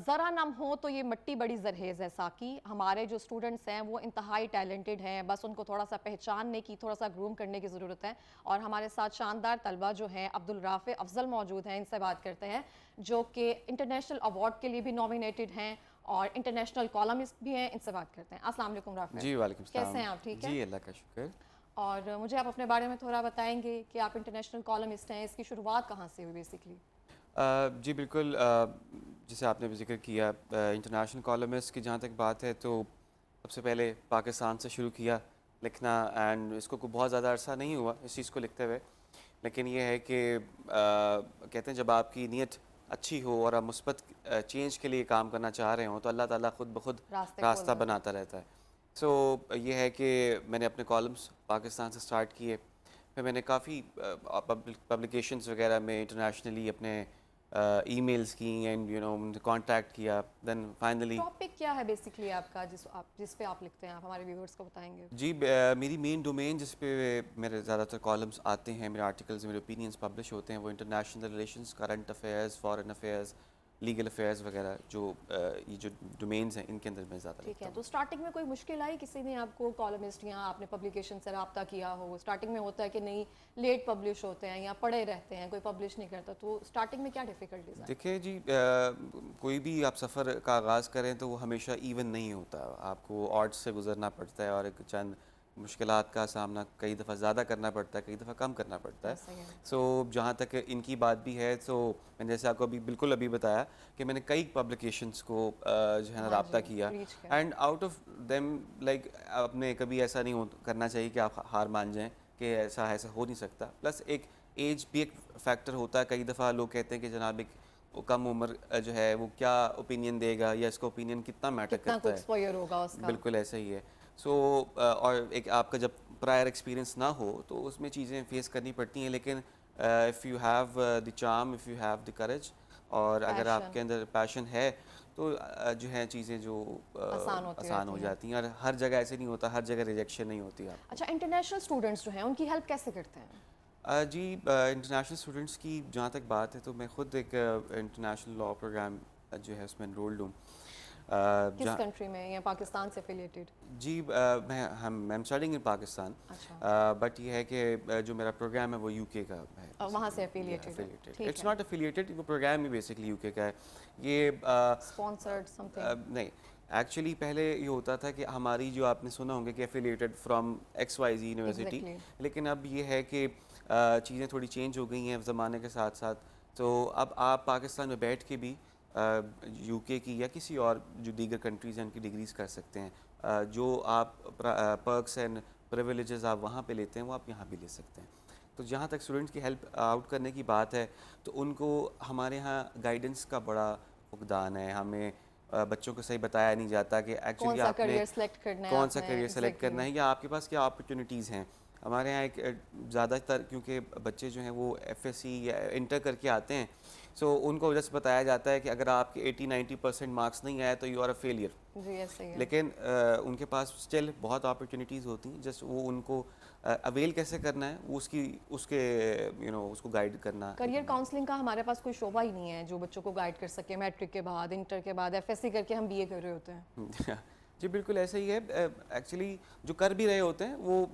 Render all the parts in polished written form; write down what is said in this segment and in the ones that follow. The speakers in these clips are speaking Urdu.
ذرا نم ہو تو یہ مٹی بڑی زرخیز ہے ساکی. ہمارے جو اسٹوڈنٹس ہیں وہ انتہائی ٹیلنٹڈ ہیں, بس ان کو تھوڑا سا پہچاننے کی, تھوڑا سا گروم کرنے کی ضرورت ہے. اور ہمارے ساتھ شاندار طلبہ جو ہیں عبدالرافع افضل موجود ہیں, ان سے بات کرتے ہیں, جو کہ انٹرنیشنل ایوارڈ کے لیے بھی نامینیٹڈ ہیں اور انٹرنیشنل کالمسٹ بھی ہیں. ان سے بات کرتے ہیں. السلام علیکم رافع. جی وعلیکم السلام. کیسے ہیں آپ؟ ٹھیک ہے جی اللہ کا شکر. اور مجھے آپ اپنے بارے میں تھوڑا بتائیں گے کہ آپ انٹرنیشنل کالمسٹ ہیں, اس کی شروعات کہاں سے ہوئی بیسکلی؟ جی بالکل, جیسے آپ نے بھی ذکر کیا انٹرنیشنل کالمسٹ کی جہاں تک بات ہے تو سب سے پہلے پاکستان سے شروع کیا لکھنا, اینڈ اس کو بہت زیادہ عرصہ نہیں ہوا اس چیز کو لکھتے ہوئے. لیکن یہ ہے کہ کہتے ہیں جب آپ کی نیت اچھی ہو اور آپ مثبت چینج کے لیے کام کرنا چاہ رہے ہوں تو اللہ تعالیٰ خود بخود راستہ بناتا رہتا ہے. سو یہ ہے کہ میں نے اپنے کالمس پاکستان سے سٹارٹ کیے, پھر میں نے کافی پبلیکیشنز وغیرہ میں انٹرنیشنلی اپنے ای میلز کی اینڈ کانٹیکٹ کیا. دین فائنلی ٹاپک کیا ہے بیسکلی آپ کا جس پہ آپ لکھتے ہیں؟ آپ ہمارے ویورز کو بتائیں گے. جی میری مین ڈومین جس پہ میرے زیادہ تر کالمز آتے ہیں, میرے آرٹیکلز, میرے اوپینینز پبلش ہوتے ہیں, وہ international relations, current affairs, foreign affairs, legal affairs وغیرہ, یہ جو ڈومینز ہیں ان کے اندر میں زیادہ ٹھیک لکھتا ہے. ہوں. تو اسٹارٹنگ میں کوئی مشکل آئی, کسی نے آپ کو کالمسٹ یا آپ نے پبلیکیشن سے رابطہ کیا ہو؟ اسٹارٹنگ میں ہوتا ہے کہ نہیں لیٹ پبلش ہوتے ہیں یا پڑے رہتے ہیں, کوئی پبلش نہیں کرتا, تو اسٹارٹنگ میں کیا ڈیفیکلٹیز آئی؟ دیکھیں جی, کوئی بھی آپ سفر کا آغاز کریں تو وہ ہمیشہ ایون نہیں ہوتا, آپ کو آڈس سے گزرنا پڑتا ہے اور ایک چند مشکلات کا سامنا کئی دفعہ زیادہ کرنا پڑتا ہے, کئی دفعہ کم کرنا پڑتا ہے. سو جہاں تک ان کی بات بھی ہے تو میں نے جیسے آپ کو ابھی بتایا کہ میں نے کئی پبلیکیشنس کو جو ہے نا رابطہ کیا, and out of them like آپ نے کبھی ایسا نہیں کرنا چاہیے کہ آپ ہار مان جائیں کہ ایسا ہو نہیں سکتا. پلس ایک ایج بھی ایک فیکٹر ہوتا ہے. کئی دفعہ لوگ کہتے ہیں کہ جناب ایک کم عمر جو ہے وہ کیا اوپینین دے گا یا اس کا اوپینین کتنا میٹر کرتا ہے, کتنا ایکسپوئر ہوگا اس کا. بالکل ایسا ہی ہے. سو اور ایک آپ کا جب پرائر ایکسپیرینس نہ ہو تو اس میں چیزیں فیس کرنی پڑتی ہیں. لیکن if you have the charm, if you have the courage, اور اگر آپ کے اندر پیشن ہے تو جو ہے چیزیں جو آسان ہو جاتی ہیں. اور ہر جگہ ایسے نہیں ہوتا, ہر جگہ ریجیکشن نہیں ہوتی آپ کو. اچھا, انٹرنیشنل اسٹوڈنٹس جو ہیں ان کی ہیلپ کیسے کرتے ہیں؟ جی انٹرنیشنل اسٹوڈنٹس کی جہاں تک بات ہے تو میں خود ایک انٹرنیشنل لا پروگرام جو ہے اس میں انرولڈ ہوں. کس کنٹری میں, یا پاکستان سے افیلیٹڈ؟ جی میں اسٹڈنگ ان پاکستان, بٹ یہ ہے کہ جو میرا پروگرام ہے وہ یو کے کا ہے. وہاں سے افیلیٹڈ ہے. اٹس ناٹ افیلیٹڈ, وہ پروگرام ہی بیسکلی یو کے کا ہے. یہ اسپانسرڈ سم تھنگ نہیں, ایکچولی پہلے یہ ہوتا تھا کہ ہماری جو آپ نے سنا ہوں گے کہ affiliated from X Y Z university, لیکن اب یہ ہے کہ چیزیں تھوڑی چینج ہو گئی ہیں زمانے کے ساتھ ساتھ. تو اب آپ پاکستان میں بیٹھ کے بھی یو کے کی یا کسی اور جو دیگر کنٹریز ہیں ان کی ڈگریز کر سکتے ہیں. جو آپ پرکس اینڈ پریویلیجز آپ وہاں پہ لیتے ہیں وہ آپ یہاں بھی لے سکتے ہیں. تو جہاں تک اسٹوڈنٹس کی ہیلپ آؤٹ کرنے کی بات ہے تو ان کو ہمارے ہاں گائیڈنس کا بڑا فقدان ہے. ہمیں بچوں کو صحیح بتایا نہیں جاتا کہ ایکچولی آپ نے کون سا کیریئر سلیکٹ کرنا ہے یا آپ کے پاس کیا اپرچونیٹیز ہیں. ہمارے یہاں ایک زیادہ تر کیونکہ بچے جو ہیں وہ ایف ایس سی یا انٹر کر کے آتے ہیں, سو ان کو جسٹ بتایا جاتا ہے کہ اگر آپ کے 80-90% مارکس نہیں آئے تو یو آر اے فیلئر. لیکن ان کے پاس اسٹل بہت اپرچونیٹیز ہوتی ہیں, جسٹ وہ ان کو اویل کیسے کرنا ہے وہ اس کو گائیڈ کرنا. کریئر کاؤنسلنگ کا ہمارے پاس کوئی شعبہ ہی نہیں ہے جو بچوں کو گائیڈ کر سکے. میٹرک کے بعد, انٹر کے بعد ایف ایس سی کر کے ہم بی اے کر رہے ہوتے ہیں. جی بالکل ایسا ہی ہے. ایکچولی جو کر بھی رہے ہوتے ہیں وہ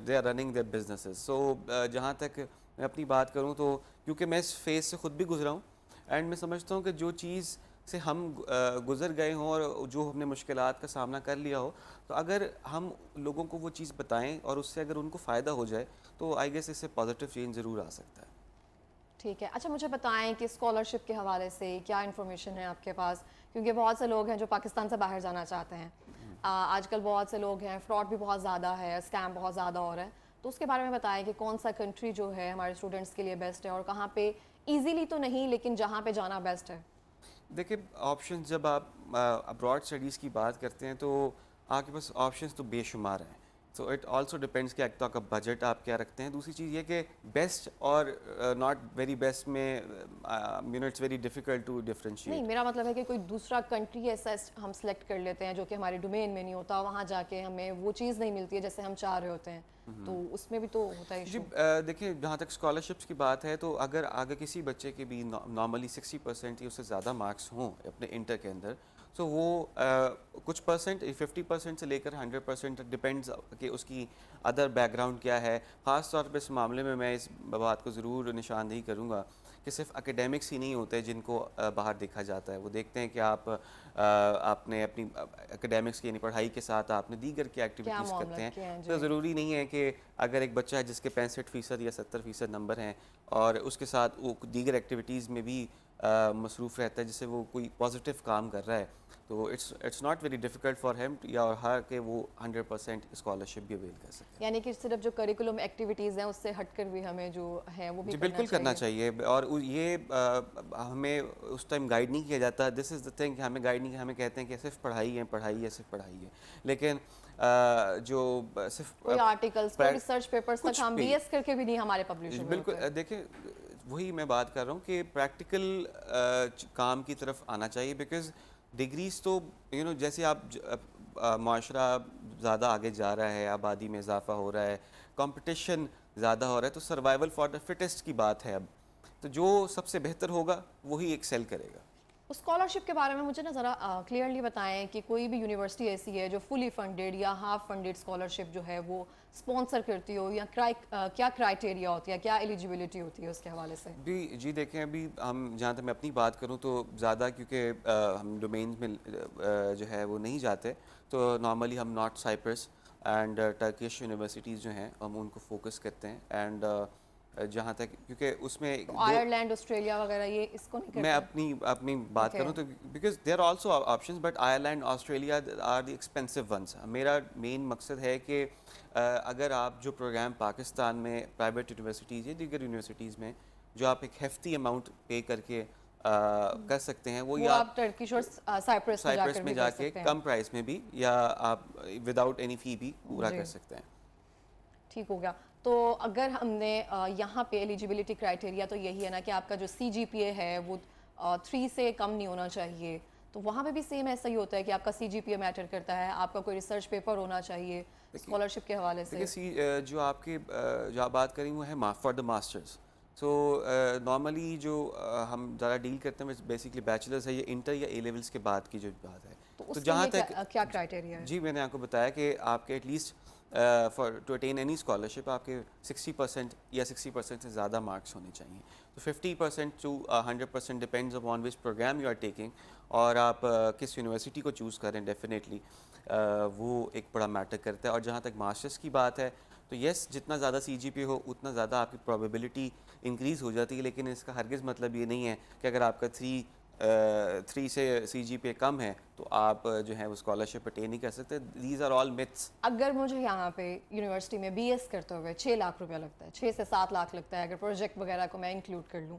they are running their businesses. So جہاں تک میں اپنی بات کروں تو کیونکہ میں اس فیز سے خود بھی گزرا ہوں, اینڈ میں سمجھتا ہوں کہ جو چیز سے ہم گزر گئے ہوں اور جو ہم نے مشکلات کا سامنا کر لیا ہو, تو اگر ہم لوگوں کو وہ چیز بتائیں اور اس سے اگر ان کو فائدہ ہو جائے تو آئی گیس اس سے پازیٹیو چینج ضرور آ سکتا ہے. ٹھیک ہے. اچھا مجھے بتائیں کہ اسکالرشپ کے حوالے سے کیا انفارمیشن ہے آپ کے پاس, کیونکہ بہت سے لوگ ہیں جو پاکستان سے باہر جانا چاہتے ہیں. آج کل بہت سے لوگ ہیں, فراڈ بھی بہت زیادہ ہے, اسکیم بہت زیادہ ہو رہا ہے, تو اس کے بارے میں بتائیں کہ کون سا کنٹری جو ہے ہمارے اسٹوڈنٹس کے لیے بیسٹ ہے اور کہاں پہ ایزیلی تو نہیں لیکن جہاں پہ جانا بیسٹ ہے. دیکھیں آپشنز جب آپ ابراڈ اسٹڈیز کی بات کرتے ہیں تو آپ کے پاس آپشنز تو بے شمار ہیں. سو اٹ آلسو ڈپینڈس کہ ایک تو آپ کا بجٹ آپ کیا رکھتے ہیں. دوسری چیز یہ کہ بیسٹ اور ناٹ ویری بیسٹ میں it's very difficult to differentiate. نہیں, میرا مطلب ہے کہ کوئی دوسرا کنٹری ایسا ہم سلیکٹ کر لیتے ہیں جو کہ ہمارے ڈومین میں نہیں ہوتا, وہاں جا کے ہمیں وہ چیز نہیں ملتی ہے جیسے ہم چاہ رہے ہوتے ہیں. تو اس میں بھی تو ہوتا ہے جی ایشو. دیکھیں جہاں تک اسکالرشپس کی بات ہے تو اگر کسی بچے کے بھی نارملی 60% یا اس سے زیادہ مارکس ہوں اپنے انٹر کے اندر تو وہ کچھ پرسنٹ 50% سے لے کر 100% ڈپینڈز کہ اس کی ادر بیک گراؤنڈ کیا ہے. خاص طور پہ اس معاملے میں میں اس بات کو ضرور نشاندہی کروں گا کہ صرف اکیڈیمکس ہی نہیں ہوتے جن کو باہر دیکھا جاتا ہے. وہ دیکھتے ہیں کہ آپ نے اپنی اکیڈیمکس کی یعنی پڑھائی کے ساتھ آپ نے دیگر کیا ایکٹیویٹیز کرتے ہیں. تو ضروری نہیں ہے کہ اگر ایک بچہ ہے جس کے 65% یا 70% نمبر ہیں اور اس کے ساتھ وہ دیگر ایکٹیویٹیز میں بھی مصروف رہتا ہے جس سے وہ کوئی پازیٹیو کام کر رہا ہے تو it's not very difficult for him یا ہر کہ وہ 100% اسکالرشپ بھی اویل کر سکتے ہیں. یعنی کہ صرف جو کریکولم ایکٹیویٹیز ہیں اس سے ہٹ کر بھی ہمیں جو ہے وہ بھی جی بالکل کرنا چاہیے. اور یہ ہمیں اس ٹائم گائیڈ نہیں کیا جاتا. دس از دا تھنگ کہ ہمیں گائیڈ نہیں، ہمیں کہتے ہیں کہ صرف پڑھائی ہے صرف پڑھائی ہے. لیکن جو صرف کوئی آرٹیکلز کوئی ریسرچ پیپرز تک ہم بی ایس کر کے بھی نہیں ہمارے پبلش ہوئے. بالکل دیکھیں وہی میں بات کر رہا ہوں کہ پریکٹیکل کام کی طرف آنا چاہیے. بیکاز ڈگریز تو جیسے آپ معاشرہ زیادہ آگے جا رہا ہے، آبادی میں اضافہ ہو رہا ہے، کمپٹیشن زیادہ ہو رہا ہے تو سروائیول فار دا فٹسٹ کی بات ہے. اب تو جو سب سے بہتر ہوگا وہی ایکسل کرے گا. اسکالرشپ کے بارے میں مجھے نا ذرا کلیئرلی بتائیں کہ کوئی بھی یونیورسٹی ایسی ہے جو فلی فنڈیڈ یا ہاف فنڈیڈ اسکالرشپ جو ہے وہ اسپانسر کرتی ہو یا کیا کرائٹیریا ہوتی ہے، کیا ایلیجیبلٹی ہوتی ہے اس کے حوالے سے؟ جی دیکھیں ابھی ہم جہاں تک میں اپنی بات کروں تو زیادہ کیونکہ ہم ڈومینز میں جو ہے وہ نہیں جاتے تو نارملی ہم north Cyprus and Turkish universities جو ہیں ہم ان کو فوکس کرتے ہیں. اینڈ جہاں تک کیونکہ اس میں آئرلینڈ آسٹریلیا وغیرہ یہ اس کو نہیں کرتے. میں اپنی بات کروں تو because there are also options but Ireland Australia are the expensive ones. میرا مین مقصد ہے کہ اگر آپ جو پروگرام پاکستان میں پرائیویٹ یونیورسٹیز یا دیگر یونیورسٹیز میں جو آپ ایک ہیفتی اماؤنٹ پے کر کے کر سکتے ہیں وہ یا آپ ٹرکش اور سائپرس میں جا کے کم پرائس میں بھی یا آپ وداؤٹ اینی فی بھی پورا کر سکتے ہیں. ٹھیک ہو گیا. تو اگر ہم نے یہاں پہ ایلیجیبلٹی کرائٹیریا تو یہی ہے نا کہ آپ کا جو سی جی پی اے ہے وہ 3 سے کم نہیں ہونا چاہیے. تو وہاں پہ بھی سیم ایسا ہی ہوتا ہے کہ آپ کا سی جی پی اے میٹر کرتا ہے، آپ کا کوئی ریسرچ پیپر ہونا چاہیے اسکالرشپ کے حوالے سے. دیکھیے جو آپ بات کریں وہ ہے for the masters. So normally جو ہم زیادہ ڈیل کرتے ہیں بیسکلی بیچلرز ہے یا انٹر یا اے لیولس کے بعد کی جو بات ہے. تو جہاں تک کیا کرائٹیریا ہے؟ جی میں نے آپ کو بتایا کہ آپ کے at least to attain any scholarship آپ کے 60% یا 60% سے زیادہ مارکس ہونے چاہیے. تو 50% to 100% depends upon which program you are taking اور آپ کس یونیورسٹی کو چوز کریں ڈیفینیٹلی وہ ایک بڑا میٹر کرتا ہے. اور جہاں تک ماسٹرس کی بات ہے تو یس جتنا زیادہ سی جی پی ہو اتنا زیادہ آپ کی پرابیبلٹی انکریز ہو جاتی ہے. لیکن اس کا ہرگز مطلب یہ نہیں ہے کہ اگر آپ کا 3 سے سی جی پی کم ہے تو آپ جو ہے وہ اسکالرشپ اٹین نہیں کر سکتے. These are all myths. اگر مجھے یہاں پہ یونیورسٹی میں بی ایس کرتے ہوئے 6 لاکھ روپیہ لگتا ہے، 6 سے 7 لاکھ لگتا ہے اگر پروجیکٹ وغیرہ کو میں انکلوڈ کر لوں،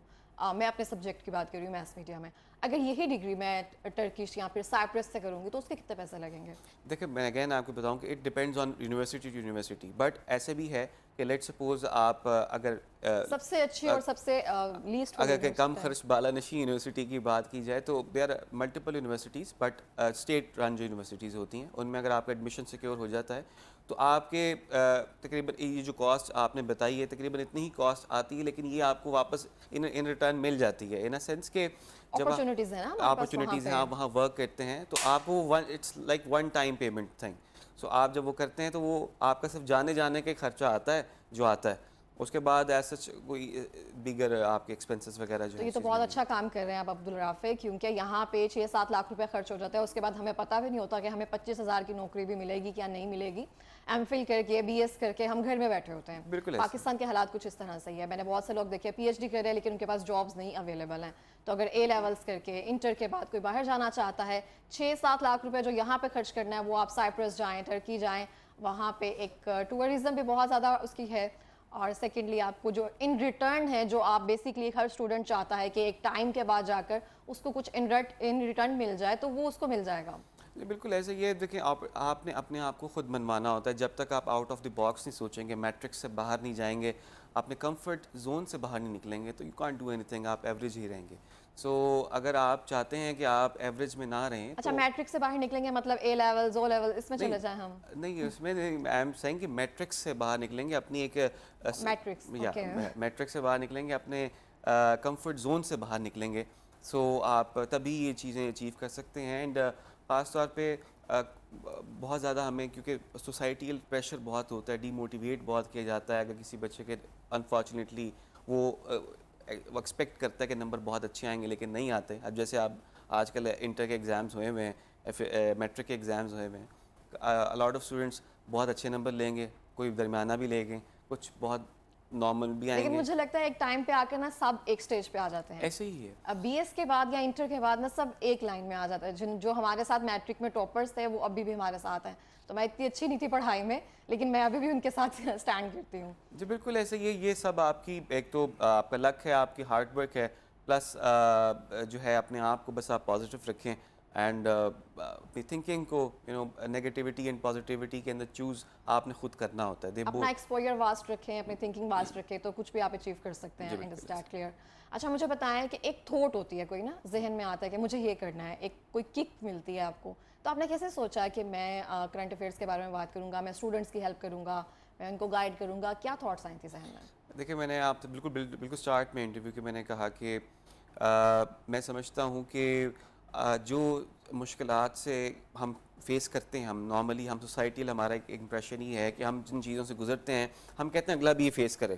میں اپنے سبجیکٹ کی بات کر رہی ہوں میتھس میڈیا میں، اگر یہی ڈگری میں ٹرکش یا پھر سائپرس سے کروں گی تو اس کے کتنے پیسے لگیں گے؟ دیکھیں میں اگین آپ کو بتاؤں کہ it depends on university to university. But ایسے بھی ہے کہ لیٹ سپوز آپ اگر سب سے اچھی اور سب سے لیسٹ اگر کم خرچ بالانشی یونیورسٹی کی بات کی جائے تو there are multiple universities but state run جو یونیورسٹیز ہوتی ہیں ان میں اگر آپ کا ایڈمیشن سیکیور ہو جاتا ہے تو آپ کے تقریباً یہ جو کاسٹ آپ نے بتائی ہے تقریباً اتنی ہی کاسٹ آتی ہے لیکن یہ آپ کو واپس ان ریٹرن مل جاتی ہے. ان اے سینس کہ جب اپرچونیٹیز ہیں آپ وہاں ورک کرتے ہیں تو آپ وہ it's like one time payment thing. So آپ جب وہ کرتے ہیں تو وہ آپ کا صرف جانے کے خرچہ آتا ہے جو آتا ہے، اس کے بعد ایسا کوئی دیگر آپ کے ایکسپینسز وغیرہ جو تو یہ تو بہت اچھا کام کر رہے ہیں آپ عبدالرافع، کیونکہ یہاں پہ 6-7 لاکھ روپے خرچ ہو جاتا ہے، اس کے بعد ہمیں پتہ بھی نہیں ہوتا کہ ہمیں 25,000 کی نوکری بھی ملے گی کیا نہیں ملے گی. ایم فل کر کے بی ایس کر کے ہم گھر میں بیٹھے ہوتے ہیں. بالکل پاکستان کے حالات کچھ اس طرح سے ہی ہے. میں نے بہت سے لوگ دیکھے پی ایچ ڈی کر رہے ہیں لیکن ان کے پاس جابز نہیں اویلیبل ہیں. تو اگر اے لیولس کر کے انٹر کے بعد کوئی باہر جانا چاہتا ہے 6-7 لاکھ روپے جو یہاں پہ خرچ کرنا ہے وہ آپ سائپرس جائیں، ٹرکی جائیں، وہاں پہ ایک ٹورزم بھی بہت زیادہ اس کی ہے. اور سیکنڈلی آپ کو جو ان ریٹرن ہے جو آپ بیسکلی ہر اسٹوڈنٹ چاہتا ہے کہ ایک ٹائم کے بعد جا کر اس کو کچھ ان ریٹرن مل جائے تو وہ اس کو مل جائے گا. بالکل ایسے یہ دیکھیں آپ نے اپنے آپ کو خود منوانا ہوتا ہے. جب تک آپ آؤٹ آف دی باکس نہیں سوچیں گے، میٹرکس سے باہر نہیں جائیں گے، اپنے کمفرٹ زون سے باہر نہیں نکلیں گے تو you can't do any thing, آپ ایوریج ہی رہیں گے. سو اگر آپ چاہتے ہیں کہ آپ ایوریج میں نہ رہیں اچھا میٹرک سے باہر نکلیں گے مطلب اے لیول او لیول اس میں چلے جائیں ہم؟ نہیں اس میں نہیں، آئی ایم سیئنگ کہ میٹرکس سے باہر نکلیں گے اپنی ایک میٹرکس اوکے. میٹرک سے باہر نکلیں گے، اپنے کمفرٹ زون سے باہر نکلیں گے. سو آپ تبھی یہ چیزیں اچیو کر سکتے ہیں. اینڈ خاص طور پہ بہت زیادہ ہمیں کیونکہ سوسائٹیل پریشر بہت ہوتا ہے، ڈی موٹیویٹ بہت کیا جاتا ہے اگر کسی بچے کے انفارچونیٹلی وہ ایکسپیکٹ کرتا ہے کہ نمبر بہت اچھے آئیں گے لیکن نہیں آتے. اب جیسے آپ آج کل انٹر کے ایگزامز ہوئے ہوئے ہیں، میٹرک کے ایگزامز ہوئے ہوئے ہیں، الاٹ آف اسٹوڈنٹس بہت اچھے نمبر لیں گے، کوئی درمیانہ بھی لیں گے، کچھ بہت نارمل بھی آئیں لیکن گے. مجھے لگتا ہے ایک ٹائم پہ آ کر نا سب ایک سٹیج پہ آ جاتے ہیں. ایسے ہی ہے. اب بی ایس کے بعد یا انٹر کے بعد نا سب ایک لائن میں آ جاتا ہے. جو ہمارے ساتھ میٹرک میں ٹاپرز تھے وہ ابھی بھی ہمارے ساتھ ہیں. تو میں اتنی اچھی نہیں تھی پڑھائی میں لیکن میں ابھی بھی ان کے ساتھ اسٹینڈ کرتی ہوں. جی بالکل ایسے ہی ہے. یہ سب آپ کی ایک تو آپ کا لک ہے، آپ کی ہارڈ ورک ہے، پلس جو ہے اپنے آپ کو بس آپ پازیٹیو رکھیں اینڈ اپنی تھنکنگ کو نیگیٹیوٹی اینڈ پازیٹیوٹی کے اندر چوز آپ نے خود کرنا ہوتا ہے. اپنا ایکسپوئر واسٹ رکھیں، اپنی تھنکنگ واسٹ رکھیں تو کچھ بھی آپ اچیو کر سکتے ہیں. Understand clear. اچھا مجھے بتائیں کہ ایک تھوٹ ہوتی ہے کوئی نا ذہن میں آتا ہے کہ مجھے یہ کرنا ہے، ایک کوئی کک ملتی ہے آپ کو، تو آپ نے کیسے سوچا کہ میں کرنٹ افیئرس کے بارے میں بات کروں گا، میں اسٹوڈنٹس کی ہیلپ کروں گا، میں ان کو گائیڈ کروں گا، کیا تھاٹس آئی تھی ذہن میں؟ دیکھیں میں نے آپ سے بالکل اسٹارٹ میں انٹرویو کے میں نے کہا کہ میں سمجھتا ہوں کہ جو مشکلات سے ہم فیس کرتے ہیں، ہم نارملی ہم سوسائٹیل ہمارا ایک امپریشن ہی ہے کہ ہم جن چیزوں سے گزرتے ہیں ہم کہتے ہیں اگلا بھی یہ فیس کرے.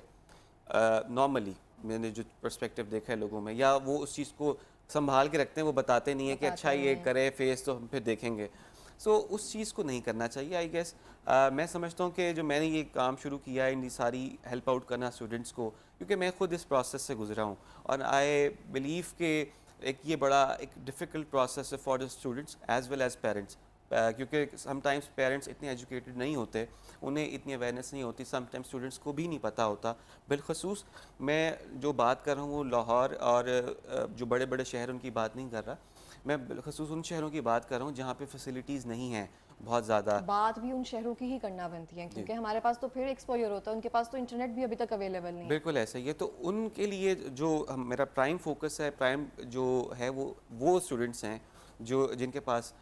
نارملی میں نے جو پرسپیکٹیو دیکھا ہے لوگوں میں، یا وہ اس چیز کو سنبھال کے رکھتے ہیں، وہ بتاتے نہیں ہیں کہ اچھا یہ کرے فیس تو ہم پھر دیکھیں گے. سو اس چیز کو نہیں کرنا چاہیے. آئی گیس میں سمجھتا ہوں کہ جو میں نے یہ کام شروع کیا ہے ان ساری ہیلپ آؤٹ کرنا اسٹوڈنٹس کو، کیونکہ میں خود اس پروسیس سے گزرا ہوں اور آئی بلیو کہ یہ بڑا ایک ڈیفیکلٹ پروسیس ہے for the students as well as parents, کیونکہ سم ٹائمس پیرنٹس اتنے ایجوکیٹڈ نہیں ہوتے، انہیں اتنی اویئرنیس نہیں ہوتی، سم ٹائمس اسٹوڈنٹس کو بھی نہیں پتہ ہوتا. بالخصوص میں جو بات کر رہا ہوں وہ لاہور اور جو بڑے بڑے شہر ان کی بات نہیں کر رہا، میں بالخصوص ان شہروں کی بات کر رہا ہوں جہاں پہ فیسلٹیز نہیں ہیں بہت زیادہ. بات بھی ان شہروں کی ہی کرنا بنتی ہے کیونکہ ہمارے پاس تو پھر ایکسپوئر ہوتا ہے، ان کے پاس تو انٹرنیٹ بھی ابھی تک اویلیبل نہیں ہے. بالکل ایسا ہی ہے. تو ان کے لیے جو میرا پرائم فوکس ہے، پرائم جو ہے وہ اسٹوڈنٹس ہیں جن کے پاس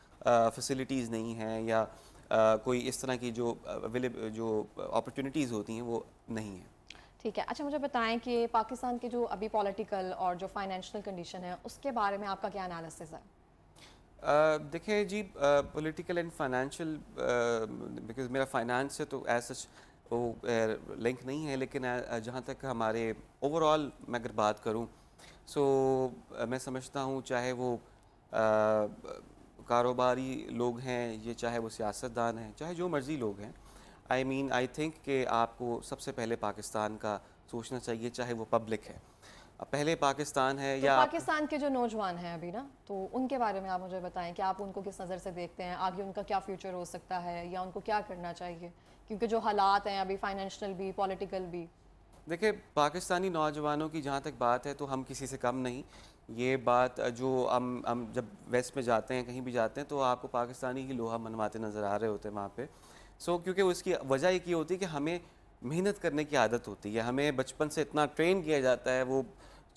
فیسلٹیز نہیں ہیں یا کوئی اس طرح کی جو اپرچونیٹیز ہوتی ہیں وہ نہیں ہیں. ٹھیک ہے. اچھا مجھے بتائیں کہ پاکستان کے جو ابھی پولیٹیکل اور جو فائنینشیل کنڈیشن ہے اس کے بارے میں آپ کا کیا انالیسس ہے؟ دیکھیں جی پولیٹیکل اینڈ فائنینشیل، بیکاز میرا فائنانس سے تو ایز سچ وہ لنک نہیں ہے، لیکن جہاں تک ہمارے اوور آل میں اگر بات کروں سو میں سمجھتا ہوں چاہے وہ کاروباری لوگ ہیں یہ چاہے وہ سیاستدان ہیں، چاہے جو مرضی لوگ ہیں، آئی تھنک کہ آپ کو سب سے پہلے پاکستان کا سوچنا چاہیے، چاہے وہ پبلک ہے. پہلے پاکستان ہے تو یا پاکستان کے جو نوجوان ہیں ابھی نا، تو ان کے بارے میں آپ مجھے بتائیں کہ آپ ان کو کس نظر سے دیکھتے ہیں، آگے ان کا کیا فیوچر ہو سکتا ہے یا ان کو کیا کرنا چاہیے، کیونکہ جو حالات ہیں ابھی فائنینشیل بھی پولیٹیکل بھی. دیکھیں پاکستانی نوجوانوں کی جہاں تک بات ہے تو ہم کسی سے کم نہیں. یہ بات جو ہم جب ویسٹ میں جاتے ہیں کہیں بھی جاتے ہیں تو آپ کو پاکستانی ہی لوہا منواتے نظر آ رہے ہوتے ہیں وہاں پہ. سو کیونکہ اس کی وجہ ایک یہ ہوتی ہے کہ ہمیں محنت کرنے کی عادت ہوتی ہے، ہمیں بچپن سے اتنا ٹرین کیا جاتا ہے، وہ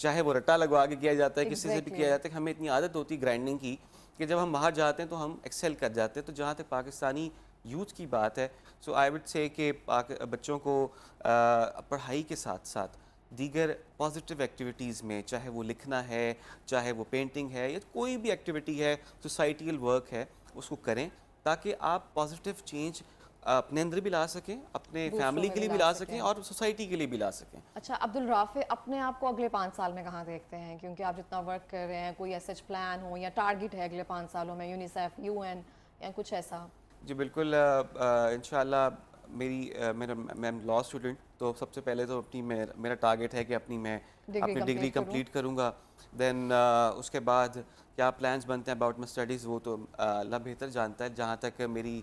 چاہے وہ رٹا لگوا کے کیا جاتا ہے، کسی سے بھی کیا جاتا ہے، کہ ہمیں اتنی عادت ہوتی ہے گرائنڈنگ کی کہ جب ہم باہر جاتے ہیں تو ہم ایکسل کر جاتے ہیں. تو جہاں تک پاکستانی یوتھ کی بات ہے سو آئی وڈ سے کہ بچوں کو پڑھائی کے ساتھ ساتھ دیگر پازیٹیو ایکٹیویٹیز میں، چاہے وہ لکھنا ہے، چاہے وہ پینٹنگ ہے یا کوئی بھی ایکٹیویٹی ہے، سوسائٹیل ورک ہے، اس کو کریں تاکہ آپ پازیٹیو چینج اپنے اندر بھی لا سکیں، اپنے فیملی کے لیے بھی لا سکیں اور سوسائٹی کے لیے بھی لا سکیں. اچھا عبدالرافع اپنے آپ کو اگلے 5 سال میں کہاں دیکھتے ہیں؟ کیونکہ آپ جتنا ورک کر رہے ہیں، کوئی ایسا پلان ہو یا ٹارگٹ ہے اگلے 5 سالوں میں، یونیسیف، یو این یا کچھ ایسا؟ جی بالکل انشاءاللہ میں لا اسٹوڈنٹ، تو سب سے پہلے تو میرا ٹارگٹ ہے کہ میں اپنی ڈگری کمپلیٹ کروں گا. دین اس کے بعد کیا پلانس بنتے ہیں اباؤٹ مائی اسٹڈیز وہ تو اللہ بہتر جانتا ہے. جہاں تک میری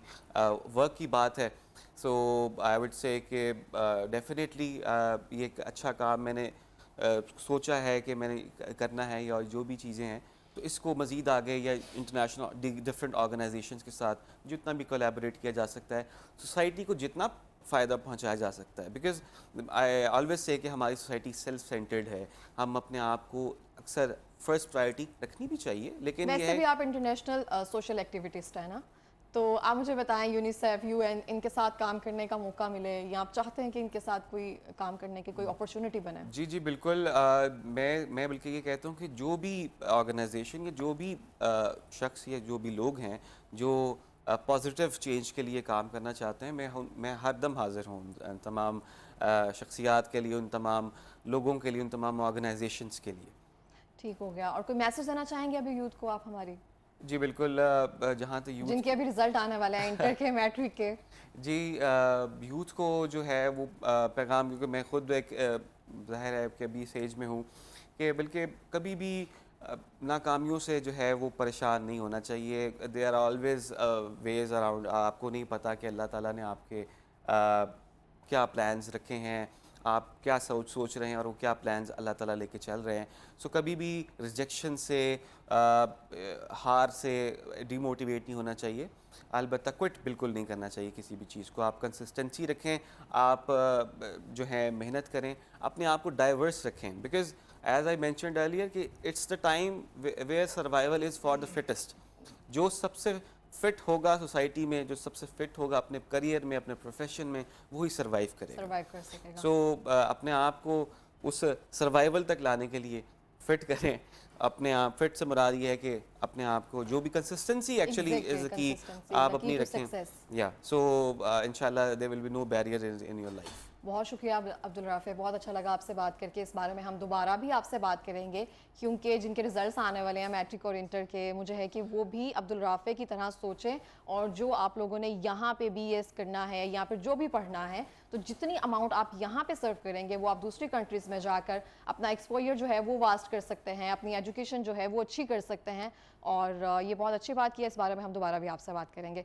ورک کی بات ہے سو آئی وڈ سے کہ ڈیفینیٹلی یہ ایک اچھا کام میں نے سوچا ہے کہ میں نے کرنا ہے، اور جو بھی چیزیں ہیں تو اس کو مزید آگے یا انٹرنیشنل ڈفرینٹ آرگنائزیشنز کے ساتھ جتنا بھی کولیبوریٹ کیا جا سکتا ہے، سوسائٹی کو جتنا فائدہ پہنچایا جا سکتا ہے. بیکاز آئی آلویز سے کہ ہماری سوسائٹی سیلف سینٹرڈ ہے، ہم اپنے آپ کو اکثر فرسٹ پرائرٹی رکھنی بھی چاہیے، لیکن یہ ویسے ہے بھی آپ انٹرنیشنل سوشل ایکٹیویٹسٹ ہیں نا، تو آپ مجھے بتائیں یونیسیف UN ان کے ساتھ کام کرنے کا موقع ملے یا آپ چاہتے ہیں کہ ان کے ساتھ کوئی کام کرنے کی کوئی اپرچونٹی بنے؟ جی بالکل، میں بلکہ یہ کہتا ہوں کہ جو بھی آرگنائزیشن یا جو بھی شخص یا جو بھی لوگ ہیں جو پازیٹیو چینج کے لیے کام کرنا چاہتے ہیں، میں ہر دم حاضر ہوں ان تمام شخصیات کے لیے، ان تمام لوگوں کے لیے، ان تمام آرگنائزیشنز کے لیے۔ ٹھیک ہو گیا، اور کوئی میسج دینا چاہیں گے ابھی یوتھ کو آپ ہماری، جی بالکل، جہاں تک جن کے ابھی رزلٹ آنے والے ہیں انٹر کے میٹرک کے؟ جی یوتھ کو جو ہے وہ پیغام، کیونکہ میں خود ایک ظاہر ہے کہ ابھی اس ایج میں ہوں کہ بلکہ کبھی بھی ناکامیوں سے جو ہے وہ پریشان نہیں ہونا چاہیے. They are always ways around. آپ کو نہیں پتہ کہ اللہ تعالیٰ نے آپ کے کیا پلانز رکھے ہیں, آپ کیا سوچ رہے ہیں اور وہ کیا پلانز اللہ تعالیٰ لے کے چل رہے ہیں. سو کبھی بھی ریجیکشن سے, ہار سے ڈی موٹیویٹ نہیں ہونا چاہیے. البتہ کوئٹ بالکل نہیں کرنا چاہیے کسی بھی چیز کو. آپ کنسسٹنسی رکھیں, آپ جو ہے محنت کریں, اپنے آپ کو ڈائیورس رکھیں. Because as I mentioned earlier کہ it's the time where survival is for the fittest. جو سب سے فٹ ہوگا سوسائٹی میں, جو سب سے فٹ ہوگا اپنے کریئر میں, اپنے پروفیشن میں, وہی سروائیو کرے گا. سو اپنے آپ کو اس سروائیول تک لانے کے لیے فٹ کریں. اپنے آپ فٹ سے مراد یہ ہے کہ اپنے آپ کو جو بھی کنسسٹنسی ایکچولی از کی آپ اپنی رکھیں. یا سو انشاءاللہ there will be no barrier in your life. بہت شکریہ عبدالرافع, بہت اچھا لگا آپ سے بات کر کے. اس بارے میں ہم دوبارہ بھی آپ سے بات کریں گے, کیونکہ جن کے ریزلٹس آنے والے ہیں میٹرک اور انٹر کے, مجھے ہے کہ وہ بھی عبدالرافع کی طرح سوچیں, اور جو آپ لوگوں نے یہاں پہ BS کرنا ہے, یہاں پہ جو بھی پڑھنا ہے, تو جتنی اماؤنٹ آپ یہاں پہ سرو کریں گے وہ آپ دوسری کنٹریز میں جا کر اپنا ایکسپوئر جو ہے وہ واسٹ کر سکتے ہیں, اپنی ایجوکیشن جو ہے وہ اچھی کر سکتے ہیں. اور یہ بہت اچھی بات کی ہے, اس بارے میں ہم دوبارہ بھی آپ سے بات کریں گے.